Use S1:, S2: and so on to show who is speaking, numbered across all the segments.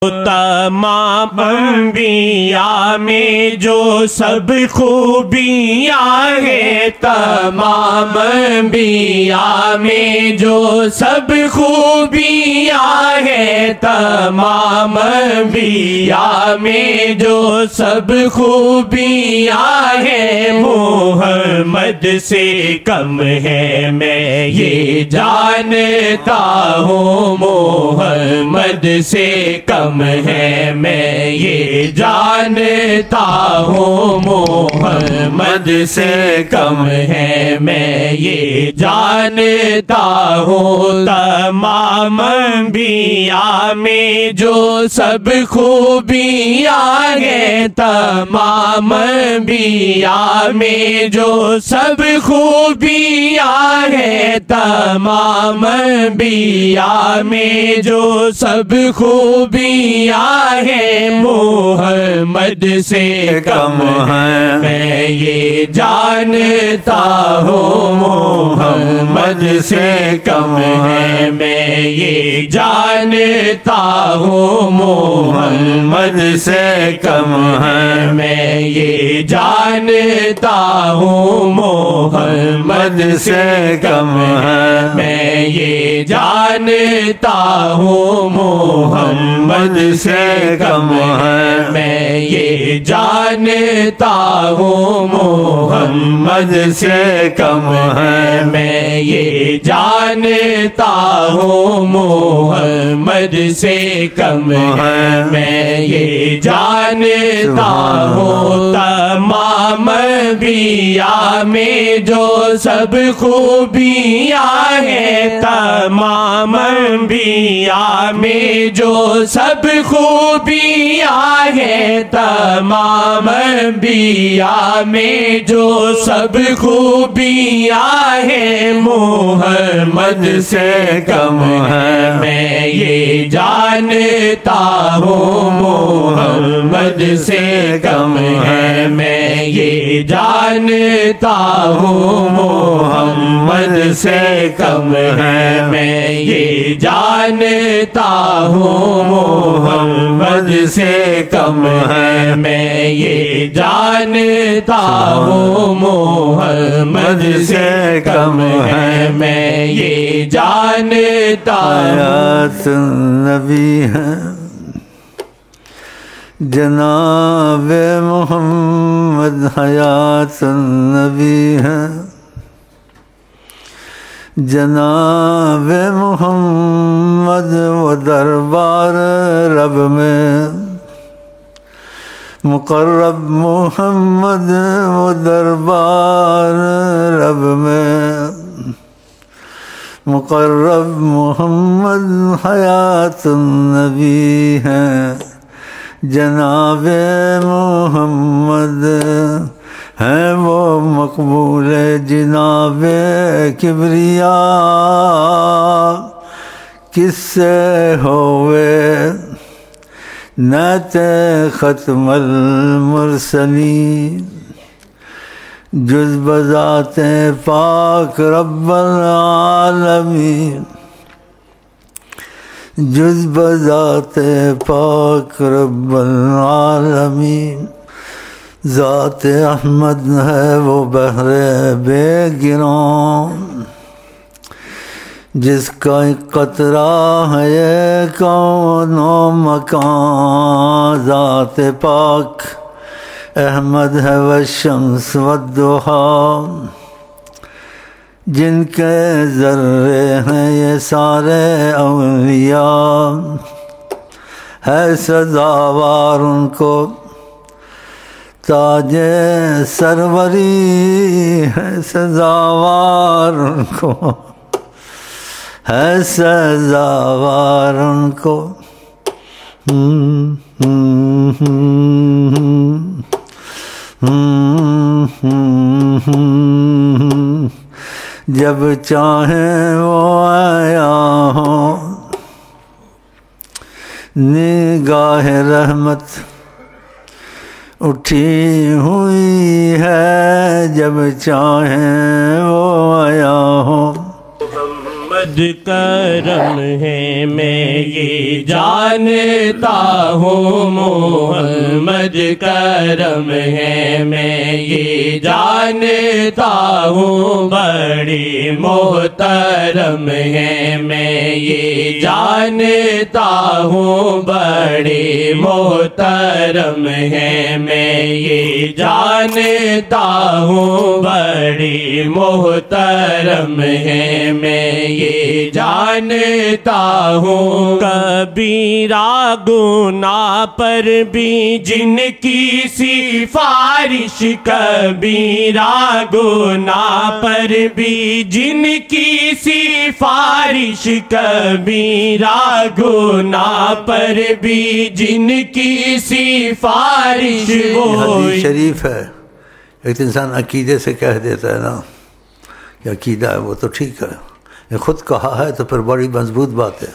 S1: تمام انبیاء میں جو سب خوبیاں ہیں، تمام انبیاء میں جو سب خوبیاں ہیں، تمام انبیاء میں جو سب خوبیاں ہیں، محمد سے کم ہے میں یہ جانتا ہوں، محمد سے کم ہے میں یہ جانتا ہوں، محمد سے کم ہے میں یہ جانتا ہوں، تمام انبیاء میں جو سب خوبیاں ہیں، تمام انبیاء میں جو سب خوبیاں ہیں، تمام انبیاء میں جو سب خوبیاں ہیں، محمد سے کم ہے میں یہ جانتا ہوں، محمد سے کم ہے میں یہ جانتا ہوں، محمد سے کم ہے میں یہ جانتا ہوں، محمد سے کم ہے میں یہ جانتا ہوں، محمد سے کم ہے میں یہ جانتا ہوں، محمد سے کم ہے میں یہ جانتا ہوں، محمد سے کم ہے میں یہ جانتا ہوں، تمام انبیاء میں جو سب خوبیاں ہیں، تمام انبیاء میں جو سب خوبیاں ہیں، تمام انبیاء میں جو سب خوبیاں ہیں، محمد سے کم ہے میں یہ جانتا ہوں، محمد سے کم ہے میں یہ جانتا ہوں، محمد سے کم ہے میں یہ جانتا ہوں، محمد سے کم ہے میں یہ جانتا ہوں، محمد سے کم ہے میں یہ جانتا ہوں۔
S2: حیات النبی ہے جناب محمد، حیات النبی ہے جناب محمد، وہ دربار رب میں مقرب محمد، وہ دربار رب میں مقرب محمد، حیات النبی ہے جناب محمد، ہے وہ مقبول جناب کبریا، کس سے ہوئے نعت ختم المرسلین، جز بذات پاک رب العالمین، جز بذات پاک رب العالمین، ذات احمد ہے وہ بحر بے گراں، جس کا ایک قطرہ ہے یہ کون و مکان، ذات پاک احمد ہے والشمس والضحیٰ، جن کے ذرے ہیں یہ سارے اولیاء، ہے سزاوار ان کو تاج سروری، ہے سزاوار ان کو، ہے سزاوار ان کو، جب چاہیں وہ آیا ہوں، نگاہ رحمت اٹھی ہوئی ہے، جب چاہیں وہ آیا ہوں،
S1: محمد کرم ہے میں یہ جانتا ہوں، محمد کرم ہے میں یہ جانتا ہوں، بڑی محترم ہے میں یہ جانتا ہوں، بڑی محترم ہے میں یہ جانتا ہوں، بڑی محترم ہے میں یہ جانتا ہوں۔ کبیرہ گناہ پر بھی جن کی سفارش، کبیرہ گناہ پر بھی جن کی سفارش، کبیرہ گناہ پر بھی جن کی سفارش،
S2: حدیث شریف ہے۔ ایک انسان عقیدے سے کہہ دیتا ہے نا کہ عقیدہ ہے وہ تو ٹھیک ہے، یہ خود کہا ہے تو پھر بڑی مضبوط بات ہے۔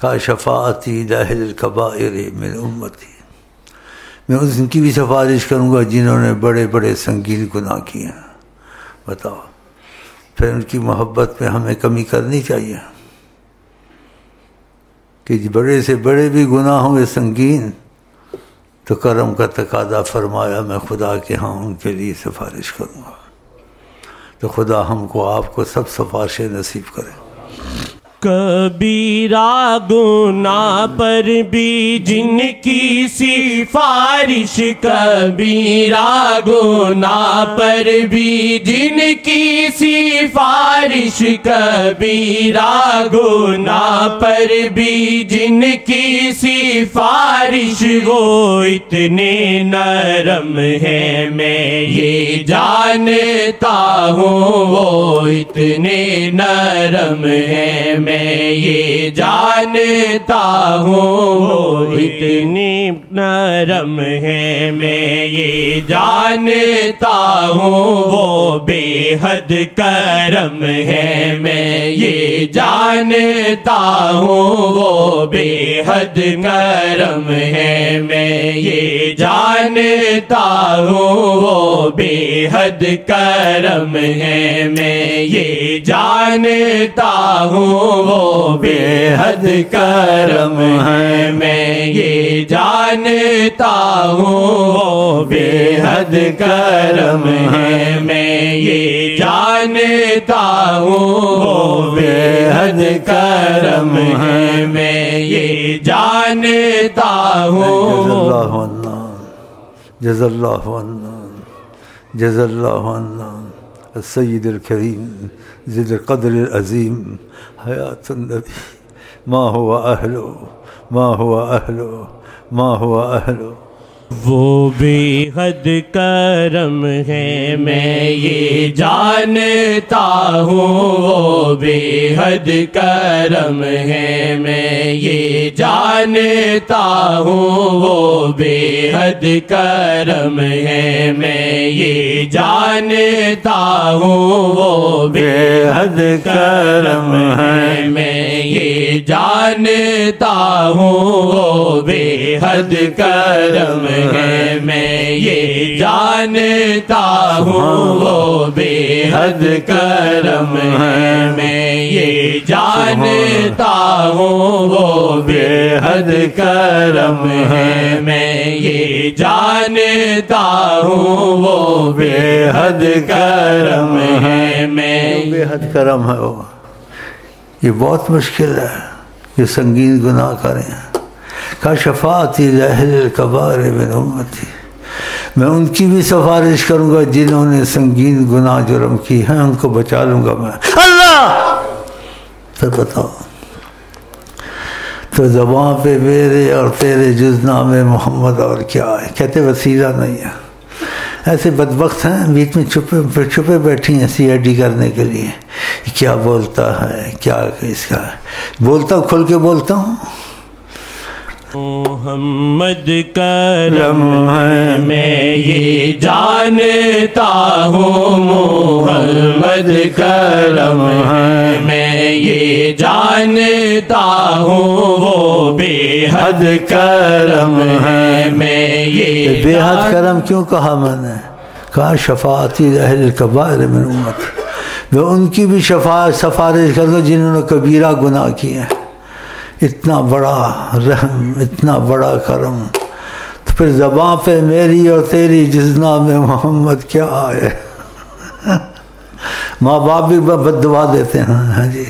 S2: کہا شفاعتی لأہل الکبائر من امتی، میں ان کی بھی سفارش کروں گا جنہوں نے بڑے بڑے سنگین گناہ کیے ہیں۔ بتاؤ، پھر ان کی محبت میں ہمیں کمی کرنی چاہیے کہ بڑے سے بڑے بھی گناہ ہوں گے سنگین تو کرم کا تقاضا فرمایا میں خدا کے ہاں ان کے لیے سفارش کروں گا۔ تو خدا ہم کو آپ کو سب سفارشیں نصیب کرے۔
S1: کبیرہ گناہ پر بھی جن کی سفارش، کبیرہ گناہ پر بھی جن کی سفارش، کبیرہ گناہ پر بھی جن کی سفارش، وہ اتنے نرم ہے میں یہ جانتا ہوں، وہ اتنے نرم ہے میں یہ جانتا ہوں، وہ اتنی نرم ہے میں یہ جانتا ہوں، وہ بے حد کرم ہے میں یہ جانتا ہوں، وہ بے حد کرم ہے میں یہ جانتا ہوں، وہ بے حد کرم ہے میں یہ جانتا ہوں، وہ بے حد کرم ہے میں یہ جانتا ہوں، وہ بے حد کرم ہے میں یہ جانتا ہوں، وہ بے حد کرم ہے میں یہ جانتا ہوں۔
S2: جزا اللہ عنا، جزا اللہ عنا السید الکریم ذی القدر العظیم حیات النبی ما هو اہلو ما هو اہلو ما هو اہلو۔
S1: وہ بے حد کرم ہے میں یہ جانتا ہوں، وہ بے حد کرم ہے میں یہ جانتا ہوں، وہ بے حد کرم ہے میں یہ جانتا ہوں، وہ بے حد کرم ہے میں یہ جانتا ہوں، وہ بے حد کرم ہے میں یہ جانتا ہوں، وہ بے حد کرم ہے میں یہ جانتا ہوں، وہ بے حد کرم ہے میں یہ جانتا ہوں، وہ بے حد کرم ہے میں
S2: بے حد کرم ہے وہ۔ یہ بہت مشکل ہے کہ سنگین گناہ کریں۔ کا شفاعتی لأہل الکبائر من امتی، میں ان کی بھی سفارش کروں گا جنہوں نے سنگین گناہ جرم کی ہیں، ان کو بچا لوں گا میں۔ اللہ! پھر بتاؤ، تو زبان پہ میرے اور تیرے جز نام محمد اور کیا ہے، کہتے وسیلہ نہیں ہے۔ ایسے بدبخت ہیں بیچ میں چھپے بیٹھی ہیں سی آئی ڈی کرنے کے لیے، کیا بولتا ہے کیا اس کا ہے، بولتا ہوں کھل کے بولتا ہوں۔
S1: محمد کرم ہے میں یہ جانتا ہوں، محمد کرم ہے میں یہ جانتا ہوں، وہ بے حد کرم ہے میں یہ
S2: بے حد کرم کیوں کہا میں نے؟ کہا شفاعتی لأہل الکبائر من امت، میں ان کی بھی سفارش کروں گا جنہوں نے کبیرہ گناہ کیے ہیں۔ اتنا بڑا رحم، اتنا بڑا کرم، تو پھر زبان پہ میری اور تیری جس نام محمد کیا آئے۔ ماں باپ بھی بد دعا دیتے ہیں، ہاں جی،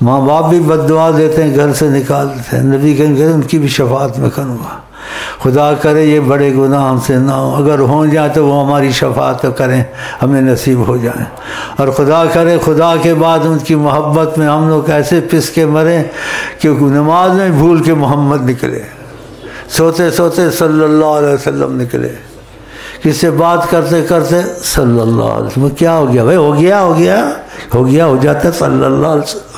S2: ماں باپ بھی بد دعا دیتے ہیں، گھر سے نکال دیتے ہیں۔ نبی کہیں ان کی بھی شفاعت میں کروں گا، خدا کرے یہ بڑے گناہ ہم سے نہ ہوں، اگر ہو جائیں تو وہ ہماری شفاعت کریں، ہمیں نصیب ہو جائیں، اور خدا کرے خدا کے بعد ان کی محبت میں ہم لوگ ایسے پس کے مریں کہ نماز میں بھول کے محمد نکلے، سوتے سوتے صلی اللہ علیہ وسلم نکلے، کس سے بات کرتے کرتے صلی اللہ علیہ وسلم۔ کیا ہو گیا بھائی؟ ہو جاتا صلی اللہ علیہ وسلم۔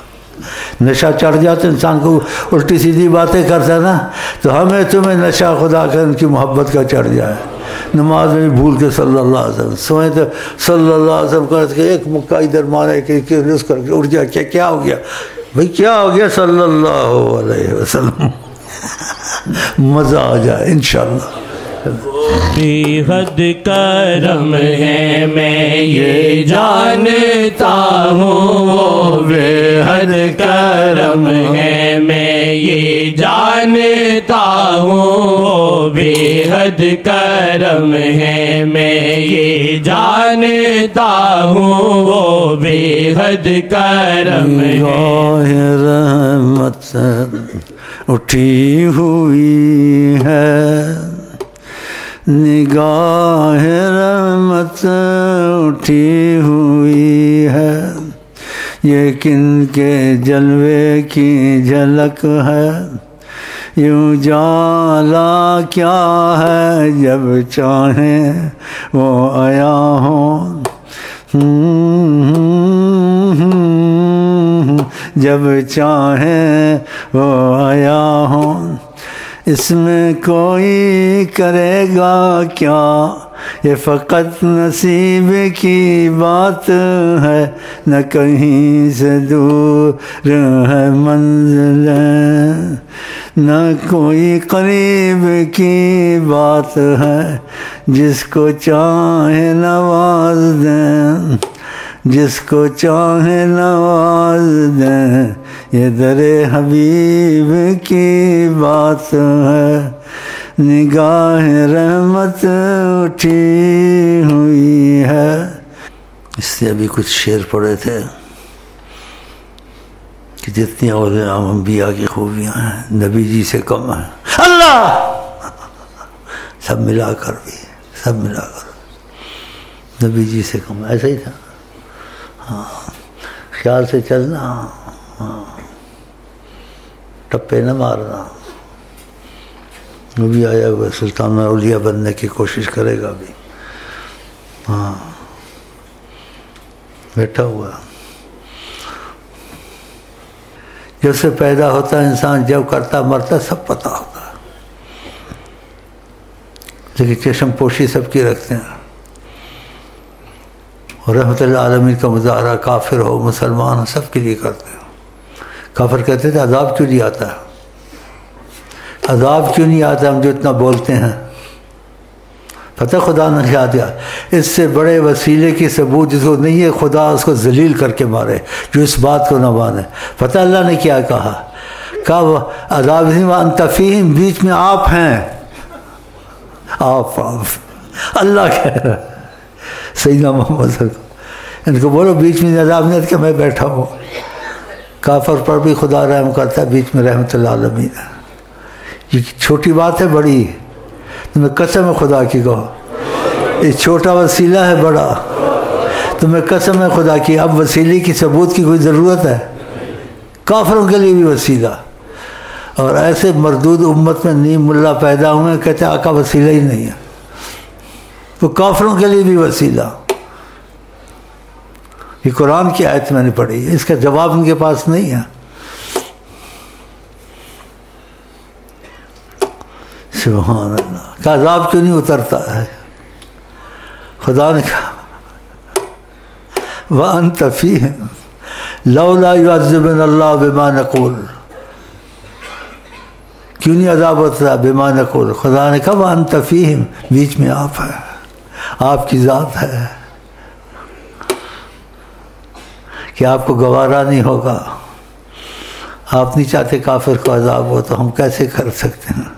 S2: نشہ چڑھ جاتا انسان کو، الٹی سیدھی باتیں کرتا نا، تو ہمیں تمہیں نشہ خدا کر ان کی محبت کا چڑھ جائے، نماز میں بھی بھول کے صلی اللہ علیہ وسلم سوئیں تو صلی اللہ علیہ وسلم کر کے ایک مکہ ادھر مارے کہ رس کر کے اٹھ جائے، کیا ہو گیا بھائی؟ کیا ہو گیا؟ صلی اللہ علیہ وسلم۔ مزہ آ جائے انشاءاللہ۔
S1: بے حد کرم ہے میں یہ جانتا ہوں، بے حد کرم ہے میں یہ جانتا ہوں، بے حد کرم ہے میں یہ جانتا ہوں، بے حد کرم ہے۔
S2: رحمت اٹھی ہوئی ہے، نگاہ رحمت اٹھی ہوئی ہے، یہ کن کے جلوے کی جھلک ہے، یوں جالا کیا ہے جب چاہیں وہ آیا ہوں، جب چاہیں وہ آیا ہوں، اس میں کوئی کرے گا کیا، یہ فقط نصیب کی بات ہے، نہ کہیں سے دور ہے منزل، نہ کوئی قریب کی بات ہے، جس کو چاہے نواز دیں، جس کو چاہے نواز دیں، یہ در حبیب کی بات ہے، نگاہ رحمت اٹھی ہوئی ہے۔ اس سے ابھی کچھ شعر پڑھے تھے کہ جتنی اولیاء انبیاء کی خوبیاں ہیں نبی جی سے کم ہیں، اللہ سب ملا کر بھی، سب ملا کر نبی جی سے کم، ایسا ہی تھا۔ ہاں، خیال سے چلنا، ہاں، ٹپے نہ مارنا۔ وہ بھی آیا ہوا سلطان اولیاء بننے کی کوشش کرے گا بھی، ہاں، بیٹھا ہوا۔ جب سے پیدا ہوتا ہے انسان، جب کرتا مرتا سب پتہ ہوتا ہے، لیکن چشم پوشی سب کی رکھتے ہیں، اور رحمت اللہ عالمین کا مظاہرہ کافر ہو مسلمان ہو سب کے لیے کرتے ہیں۔ کافر کہتے تھے عذاب کیوں نہیں آتا، عذاب کیوں نہیں آتا، ہم جو اتنا بولتے ہیں، پتہ خدا نے کیا دیا، اس سے بڑے وسیلے کی ثبوت جس کو نہیں ہے، خدا اس کو ذلیل کر کے مارے جو اس بات کو نہ مانے۔ پتہ اللہ نے کیا کہا، وہ عذاب انت فیہم، بیچ میں آپ ہیں، آپ اللہ کہہ رہا ہے سیدنا محمد صلی اللہ علیہ وسلم، ان کو بولو بیچ میں عذاب نہیں کہ میں بیٹھا ہوں۔ کافر پر بھی خدا رحم کرتا ہے، بیچ میں رحمت اللہ عالمین ہے۔ یہ چھوٹی بات ہے بڑی، تمہیں قسم ہے خدا کی کہو، یہ چھوٹا وسیلہ ہے بڑا، تمہیں قسم ہے خدا کی، اب وسیلے کی ثبوت کی کوئی ضرورت ہے؟ کافروں کے لیے بھی وسیلہ، اور ایسے مردود امت میں نیم ملا پیدا ہوئے کہتے آقا وسیلہ ہی نہیں ہے، تو کافروں کے لیے بھی وسیلہ۔ یہ قرآن کی آیت میں نے پڑھی ہے، اس کا جواب ان کے پاس نہیں ہے۔ سبحان اللہ، کہ عذاب کیوں نہیں اترتا ہے؟ خدا نے کہا وَأَنْتَ فِيهِمْ لَوْلَا يُعَذِّبُنَا اللَّهُ بِمَا نَقُولُ، کیوں نہیں عذاب ہوتا بما نقول؟ خدا نے کہا وَأَنْتَ فِيهِمْ، بیچ میں آپ ہے، آپ کی ذات ہے، کہ آپ کو گوارا نہیں ہوگا، آپ نہیں چاہتے کافر کو عذاب ہو، تو ہم کیسے کر سکتے ہیں؟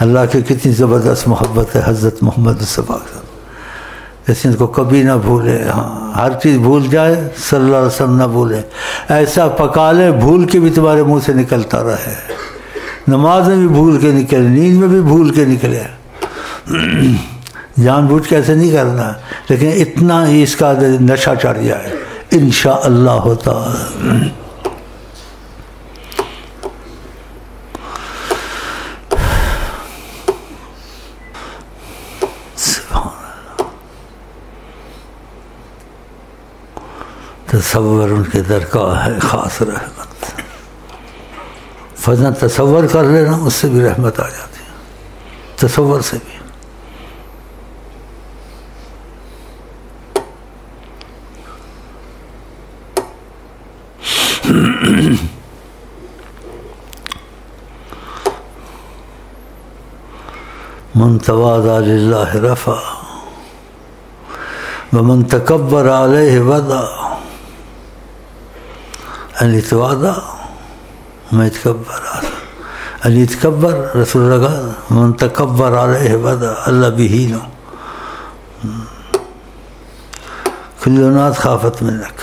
S2: اللہ کی کتنی زبردست محبت ہے حضرت محمد صلی اللہ علیہ وسلم، اس کو کبھی نہ بھولے. ہاں ہر چیز بھول جائے، صلی اللہ علیہ وسلم نہ بھولے. ایسا پکا لے بھول کے بھی تمہارے منہ سے نکلتا رہے، نماز میں بھی بھول کے نکلے، نیند میں بھی بھول کے نکلے. جان بوجھ کے ایسے نہیں کرنا، لیکن اتنا ہی اس کا نشہ چڑھ جائے انشاءاللہ ہوتا. تصور ان کے درگاہ ہے خاص رحمت. فضل تصور کر لینا، اس سے بھی رحمت آ جاتی ہے، تصور سے بھی. من تواضع للہ رفع ومن تکبر علیہ وضع. ان يتواضع ما يتكبر، ان يتكبر رسول اللہ قال من تکبر علیہ وضع، اللہ بهينه. كل الناس خافت منك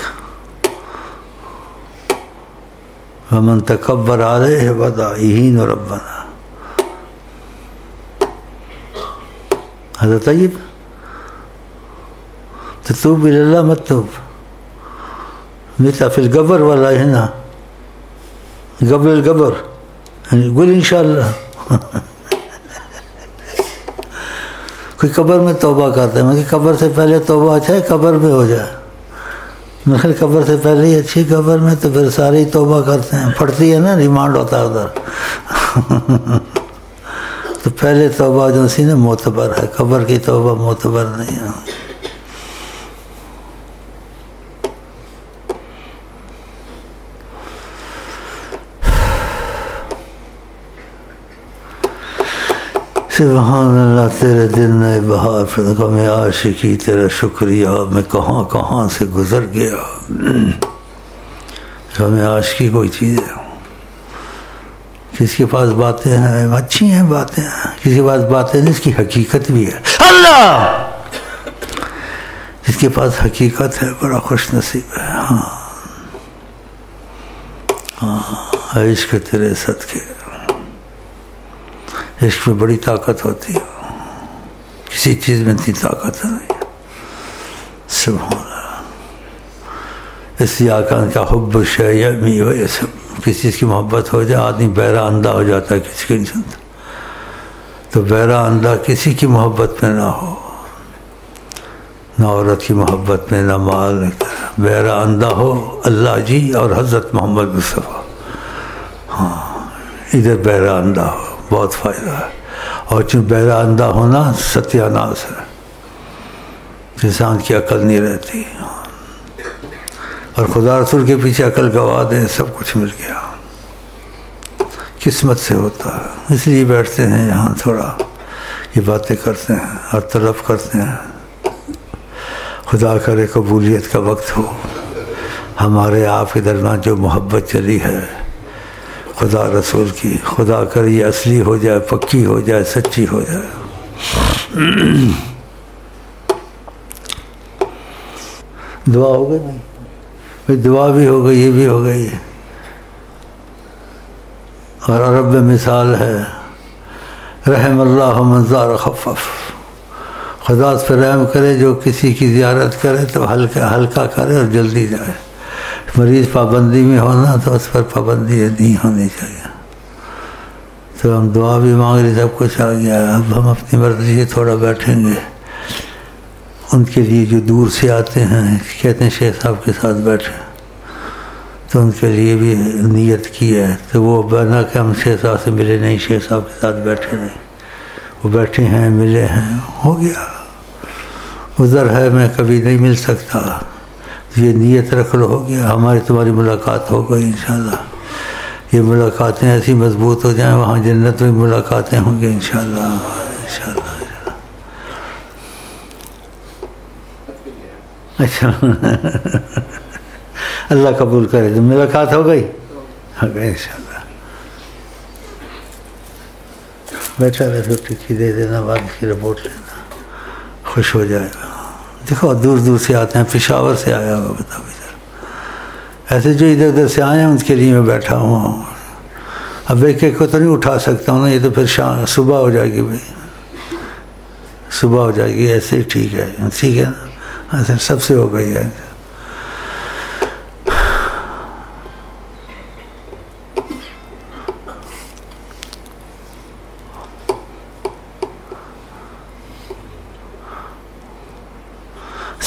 S2: ومن تکبر علیہ وضع يهين ربنا. هذا طيب. تتوب إلى الله ما تتوب متى في القبر ولا هنا قبل القبر، يعني قول إن شاء الله. کوئی قبر میں توبہ کرتا ہے، مگر قبر سے پہلے توبہ اچھا ہے قبر میں ہو جائے. مگر قبر سے پہلے ہی اچھی قبر میں، تو پھر سارے توبہ کرتے ہیں، پڑھتی ہے نا، ریمانڈ ہوتا ہے ادھر. تو پہلے توبہ جو سی نا معتبر ہے، قبر کی توبہ معتبر نہیں ہے. سبحان اللہ تیرے دل نے بہار پھر میں عاشقی تیرا شکریہ، میں کہاں کہاں سے گزر گیا. ہمیں عاشقی کوئی چیز ہے، کسی کے پاس باتیں ہیں اچھی ہیں، باتیں ہیں، کسی کے پاس باتیں نہیں، اس کی حقیقت بھی ہے. اللہ جس کے پاس حقیقت ہے بڑا خوش نصیب ہے. ہاں ہاں عشق تیرے صدقے، عشق میں بڑی طاقت ہوتی ہے، کسی چیز میں اتنی طاقت نہیں. سبحان اللہ. اس لیے آقا کا حب شیمی و یہ سب، کسی چیز کی محبت ہو جائے آدمی بہرا اندھا ہو جاتا ہے، کسی کی نہیں سنتا. تو بہرا اندھا کسی کی محبت میں نہ ہو، نہ عورت کی محبت میں، نہ مال. بہرا اندھا ہو اللہ جی اور حضرت محمد مصطفیٰ. ہاں ادھر بہرا اندھا ہو بہت فائدہ ہے. اور چونکہ بہرا اندھا ہونا ستیہ ناس ہے، انسان کی عقل نہیں رہتی. اور خدا رسول کے پیچھے عقل گوا دے، سب کچھ مل گیا، قسمت سے ہوتا ہے. اس لیے بیٹھتے ہیں یہاں، تھوڑا یہ باتیں کرتے ہیں اور طلب کرتے ہیں. خدا کرے قبولیت کا وقت ہو. ہمارے آپ کے درمیان جو محبت چلی ہے خدا رسول کی، خدا کرے یہ اصلی ہو جائے، پکی ہو جائے، سچی ہو جائے. دعا ہو گئی نہیں، دعا بھی ہو گئی، یہ بھی ہو گئی. اور عرب میں مثال ہے، رحم اللہ من زار خفف. خدا اس پر رحم کرے جو کسی کی زیارت کرے تو ہلکا کرے اور جلدی جائے. مریض پابندی میں ہونا تو اس پر پابندی نہیں ہونی چاہیے. تو ہم دعا بھی مانگ رہے، سب کچھ آ گیا. اب ہم اپنی مرضی سے تھوڑا بیٹھیں گے. ان کے لیے جو دور سے آتے ہیں کہتے ہیں شیخ صاحب کے ساتھ بیٹھے، تو ان کے لیے بھی نیت کی ہے. تو وہ بنا کہ ہم شیخ صاحب سے ملے نہیں، شیخ صاحب کے ساتھ بیٹھے نہیں، وہ بیٹھے ہیں، ملے ہیں، ہو گیا. ادھر ہے میں کبھی نہیں مل سکتا، یہ نیت رکھ لو، ہو گیا. ہماری تمہاری ملاقات ہو گئی انشاءاللہ. یہ ملاقاتیں ایسی مضبوط ہو جائیں، وہاں جنت میں ملاقاتیں ہوں گی انشاءاللہ. انشاءاللہ اچھا اللہ قبول کرے تو ملاقات ہو گئی انشاءاللہ. بیٹھا رہے تو ٹکی دے دینا، بعد کی رپورٹ لینا، خوش ہو جائے گا. دیکھو دور دور سے آتے ہیں، پشاور سے آیا ہوگا بتا بیچارہ. ایسے جو ادھر ادھر سے آئے ہیں ان کے لیے میں بیٹھا ہوں. اب ایک ایک کو تو نہیں اٹھا سکتا ہوں نا، یہ تو پھر صبح ہو جائے گی بھائی، صبح ہو جائے گی. ایسے ہی ٹھیک ہے، ٹھیک ہے نا، ایسے سب سے ہو گئی ہے.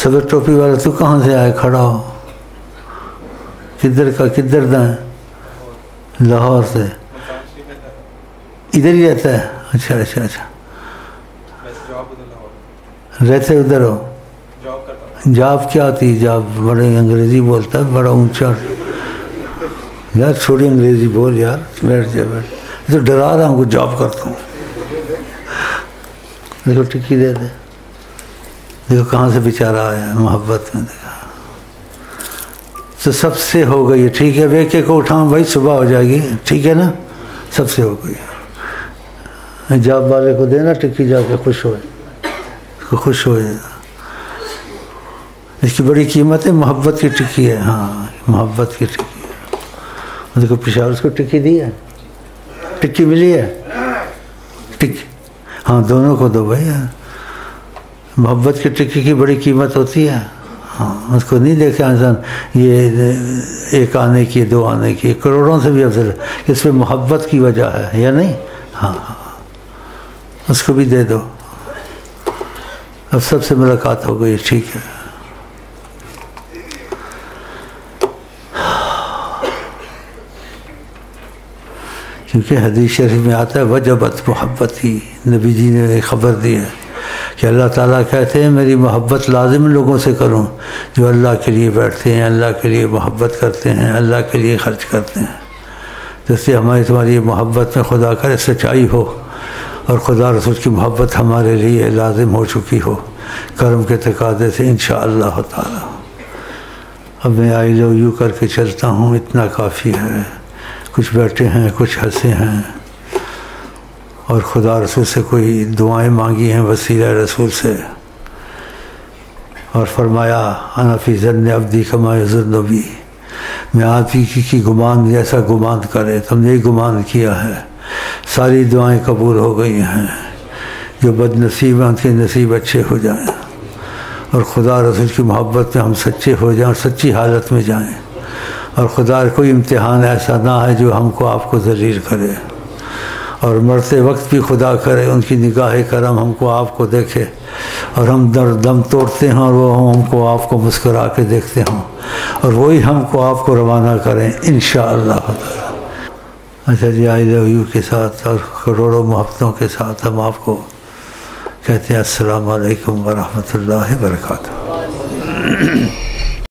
S2: صبر ٹوپی والا تو کہاں سے آئے کھڑا ہو؟ کدھر کا کدھر دا ہے؟ لاہور سے. ادھر ہی رہتا ہے؟ اچھا اچھا اچھا، رہتے ادھر ہو. جاب کیا ہوتی؟ جاب بڑے انگریزی بولتا ہے، بڑا اونچا. یار چھوڑی انگریزی بول یار، بیٹھ جا بیٹھ. تو ڈرا رہا ہوں کچھ جاب کرتا ہوں. دیکھو ٹکی دے دے، دیکھو کہاں سے بیچارہ آیا ہے محبت میں. دیکھا تو سب سے ہو گئی. ٹھیک ہے، ایک ایک کو اٹھاؤں بھائی، صبح ہو جائے گی. ٹھیک ہے نا، سب سے ہو گئی. جاب والے کو دینا ٹکی، جا کے خوش ہوئے، خوش ہو جائے. اس کی بڑی قیمت ہے، محبت کی ٹکی ہے. ہاں محبت کی ٹکی ہے. دیکھو پشاور اس کو ٹکی دی ہے، ٹکی ملی ہے. ٹکی ہاں دونوں کو دو بھائی. محبت کی ٹکی کی بڑی قیمت ہوتی ہے. ہاں اس کو نہیں دیکھا انسان یہ ایک آنے کی، دو آنے کی، کروڑوں سے بھی افضل ہے. اس میں محبت کی وجہ ہے یا نہیں؟ ہاں ہاں اس کو بھی دے دو. اب سب سے ملاقات ہو گئی. ٹھیک ہے. کیونکہ حدیث شریف میں آتا ہے وجبت محبتی. نبی جی نے ایک خبر دی ہے کہ اللہ تعالیٰ کہتے ہیں میری محبت لازم لوگوں سے کروں جو اللہ کے لیے بیٹھتے ہیں، اللہ کے لیے محبت کرتے ہیں، اللہ کے لیے خرچ کرتے ہیں. جس سے ہماری تمہاری محبت میں خدا کرے سچائی ہو اور خدا رسول کی محبت ہمارے لیے لازم ہو چکی ہو کرم کے تقاضے سے انشاءاللہ تعالیٰ. اب میں آئی لو یو کر کے چلتا ہوں، اتنا کافی ہے. کچھ بیٹھے ہیں، کچھ ہنسے ہیں، اور خدا رسول سے کوئی دعائیں مانگی ہیں وسیلہ رسول سے، اور فرمایا انا فی ظن عبدی کما یظن بی. میں آپ ہی کی گمان جیسا گمان کرے. تم نے گمان کیا ہے. ساری دعائیں قبول ہو گئی ہیں. جو بد نصیب ہیں ان کے نصیب اچھے ہو جائیں، اور خدا رسول کی محبت میں ہم سچے ہو جائیں اور سچی حالت میں جائیں. اور خدا کوئی امتحان ایسا نہ ہے جو ہم کو آپ کو ذلیل کرے، اور مرتے وقت بھی خدا کرے ان کی نگاہ کرم ہم کو آپ کو دیکھے، اور ہم دم توڑتے ہیں اور وہ ہم کو آپ کو مسکرا کے دیکھتے ہوں، اور وہی ہم کو آپ کو روانہ کریں انشاءاللہ. اچھا جی، آئی لو یو کے ساتھ اور کروڑوں محبتوں کے ساتھ ہم آپ کو کہتے ہیں السلام علیکم ورحمۃ اللہ وبرکاتہ.